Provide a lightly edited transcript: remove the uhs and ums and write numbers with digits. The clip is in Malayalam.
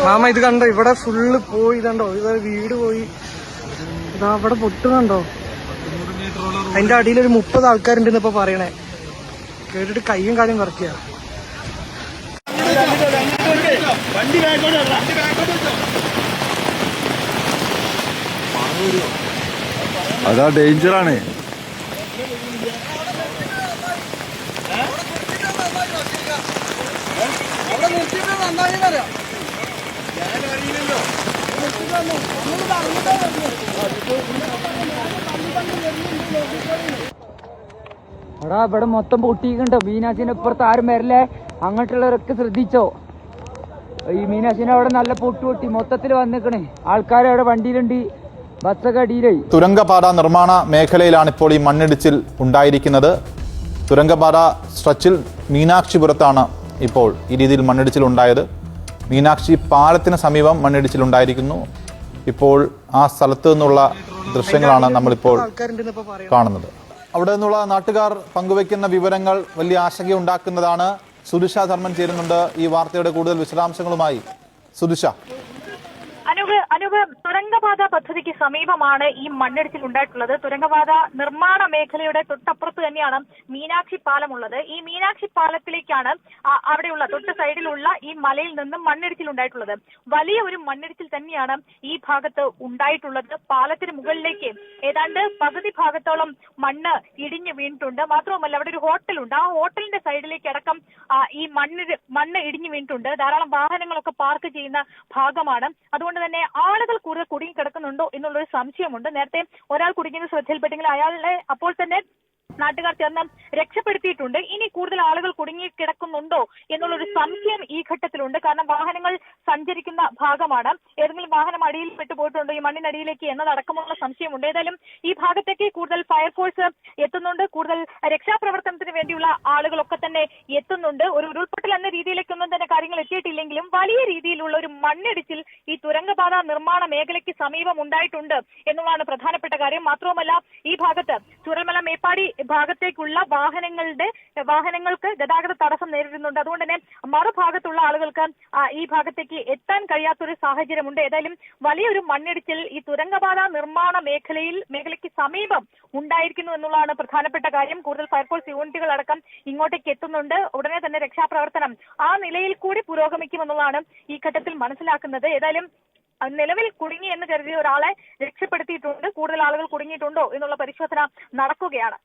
മാമ ഇത് കണ്ടോ, ഇവിടെ ഫുള്ള് പോയി. ഇതുണ്ടോ, ഇവിടെ വീട് പോയി. ഇതാ അവിടെ പൊട്ടുന്നുണ്ടോ? അതിന്റെ അടിയിൽ ഒരു 30 ആൾക്കാരുണ്ടെന്ന് ഇപ്പൊ പറയണേ. കേട്ടിട്ട് കയ്യും കാര്യം കുറയ്ക്കുക. അതാ ഡേഞ്ചറാണ്. എടാ ഇവിടെ മൊത്തം പൊട്ടിക്കണ്ടോ. മീനാശിന്റെ ഇപ്പുറത്ത് ആരും വരല്ലേ, അങ്ങോട്ടുള്ളവരൊക്കെ ശ്രദ്ധിച്ചോ. ഈ മീനാശിനെ അവിടെ നല്ല പൊട്ടി മൊത്തത്തിൽ വന്നിക്കണേ. ആൾക്കാരവിടെ വണ്ടിയിലുണ്ട്, ബസ്സൊക്കെ അടിയിലായി. തുരങ്കപാത നിർമ്മാണ മേഖലയിലാണ് ഇപ്പോൾ ഈ മണ്ണിടിച്ചിൽ ഉണ്ടായിരിക്കുന്നത്. തുരങ്കപാത സ്ട്രെച്ചിൽ മീനാക്ഷിപുരത്താണ് ഇപ്പോൾ ഈ രീതിയിൽ മണ്ണിടിച്ചിൽ ഉണ്ടായത്. മീനാക്ഷി പാലത്തിന് സമീപം മണ്ണിടിച്ചിൽ ഉണ്ടായിരിക്കുന്നു. ഇപ്പോൾ ആ സ്ഥലത്ത് നിന്നുള്ള ദൃശ്യങ്ങളാണ് നമ്മളിപ്പോൾ കാണുന്നത്. അവിടെ നിന്നുള്ള നാട്ടുകാർ പങ്കുവയ്ക്കുന്ന വിവരങ്ങൾ വലിയ ആശങ്കയുണ്ടാക്കുന്നതാണ്. സുദിഷ ധർമ്മൻ ചേരുന്നുണ്ട് ഈ വാർത്തയുടെ കൂടുതൽ വിശദാംശങ്ങളുമായി. സുദിഷ. അനൂപ്, തുരങ്കപാത പദ്ധതിക്ക് സമീപമാണ് ഈ മണ്ണിടിച്ചിൽ ഉണ്ടായിട്ടുള്ളത്. തുരങ്കപാത നിർമ്മാണ മേഖലയുടെ തൊട്ടപ്പുറത്ത് തന്നെയാണ് മീനാക്ഷി പാലം ഉള്ളത്. ഈ മീനാക്ഷി പാലത്തിലേക്കാണ് അവിടെയുള്ള തൊട്ട് സൈഡിലുള്ള ഈ മലയിൽ നിന്നും മണ്ണിടിച്ചിൽ ഉണ്ടായിട്ടുള്ളത്. വലിയ ഒരു മണ്ണിടിച്ചിൽ തന്നെയാണ് ഈ ഭാഗത്ത് ഉണ്ടായിട്ടുള്ളത്. പാലത്തിന് മുകളിലേക്ക് ഏതാണ്ട് പകുതി ഭാഗത്തോളം മണ്ണ് ഇടിഞ്ഞു വീണിട്ടുണ്ട്. മാത്രവുമല്ല അവിടെ ഒരു ഹോട്ടലുണ്ട്. ആ ഹോട്ടലിന്റെ സൈഡിലേക്ക് അടക്കം ഈ മണ്ണ് ഇടിഞ്ഞു വീണിട്ടുണ്ട്. ധാരാളം വാഹനങ്ങളൊക്കെ പാർക്ക് ചെയ്യുന്ന ഭാഗമാണ്. അതുകൊണ്ട് തന്നെ ആളുകൾ കൂടുതൽ കുടുങ്ങി കിടക്കുന്നുണ്ടോ എന്നുള്ളൊരു സംശയമുണ്ട്. നേരത്തെ ഒരാൾ കുടുങ്ങിയത് ശ്രദ്ധയിൽപ്പെട്ടെങ്കിൽ അയാളെ അപ്പോൾ തന്നെ നാട്ടുകാർ ചേർന്ന് രക്ഷപ്പെടുത്തിയിട്ടുണ്ട്. ഇനി കൂടുതൽ ആളുകൾ കുടുങ്ങി കിടക്കുന്നുണ്ടോ എന്നുള്ളൊരു സംശയം ഈ ഘട്ടത്തിലുണ്ട്. കാരണം വാഹനങ്ങൾ സഞ്ചരിക്കുന്ന ഭാഗമാണ്. ഏതെങ്കിലും വാഹനം അടിയിൽ പെട്ടുപോയിട്ടുണ്ടോ ഈ മണ്ണിനടിയിലേക്ക് എന്നതടക്കമുള്ള സംശയമുണ്ട്. ഏതായാലും ഈ ഭാഗത്തേക്ക് കൂടുതൽ ഫയർഫോഴ്സ് എത്തുന്നുണ്ട്. കൂടുതൽ രക്ഷാപ്രവർത്തനത്തിന് വേണ്ടിയുള്ള ആളുകളൊക്കെ തന്നെ എത്തുന്നുണ്ട്. ഒരു ഉരുൾപൊട്ടൽ എന്ന രീതിയിലേക്കൊന്നും തന്നെ കാര്യങ്ങൾ എത്തിയിട്ടില്ലെങ്കിലും വലിയ രീതിയിലുള്ള ഒരു മണ്ണിടിച്ചിൽ ഈ തുരങ്കപാത നിർമ്മാണ മേഖലയ്ക്ക് സമീപം ഉണ്ടായിട്ടുണ്ട് എന്നുള്ളതാണ് പ്രധാനപ്പെട്ട കാര്യം. മാത്രവുമല്ല ഈ ഭാഗത്ത് ചൂരൽമല മേപ്പാടി ഭാഗത്തേക്കുള്ള വാഹനങ്ങൾക്ക് ഗതാഗത തടസ്സം നേരിടുന്നുണ്ട്. അതുകൊണ്ട് തന്നെ മറുഭാഗത്തുള്ള ആളുകൾക്ക് ഈ ഭാഗത്തേക്ക് എത്താൻ കഴിയാത്തൊരു സാഹചര്യമുണ്ട്. ഏതായാലും വലിയൊരു മണ്ണിടിച്ചിൽ ഈ തുരങ്കപാത നിർമ്മാണ മേഖലയ്ക്ക് സമീപം ഉണ്ടായിരിക്കുന്നു എന്നുള്ളതാണ് പ്രധാനപ്പെട്ട കാര്യം. കൂടുതൽ ഫയർഫോഴ്സ് യൂണിറ്റുകൾ അടക്കം ഇങ്ങോട്ടേക്ക് എത്തുന്നുണ്ട്. ഉടനെ തന്നെ രക്ഷാപ്രവർത്തനം ആ നിലയിൽ കൂടി പുരോഗമിക്കുമെന്നുള്ളതാണ് ഈ ഘട്ടത്തിൽ മനസ്സിലാക്കുന്നത്. ഏതായാലും നിലവിൽ കുടുങ്ങി എന്ന് കരുതിയ ഒരാളെ രക്ഷപ്പെടുത്തിയിട്ടുണ്ട്. കൂടുതൽ ആളുകൾ കുടുങ്ങിയിട്ടുണ്ടോ എന്നുള്ള പരിശോധന നടക്കുകയാണ്.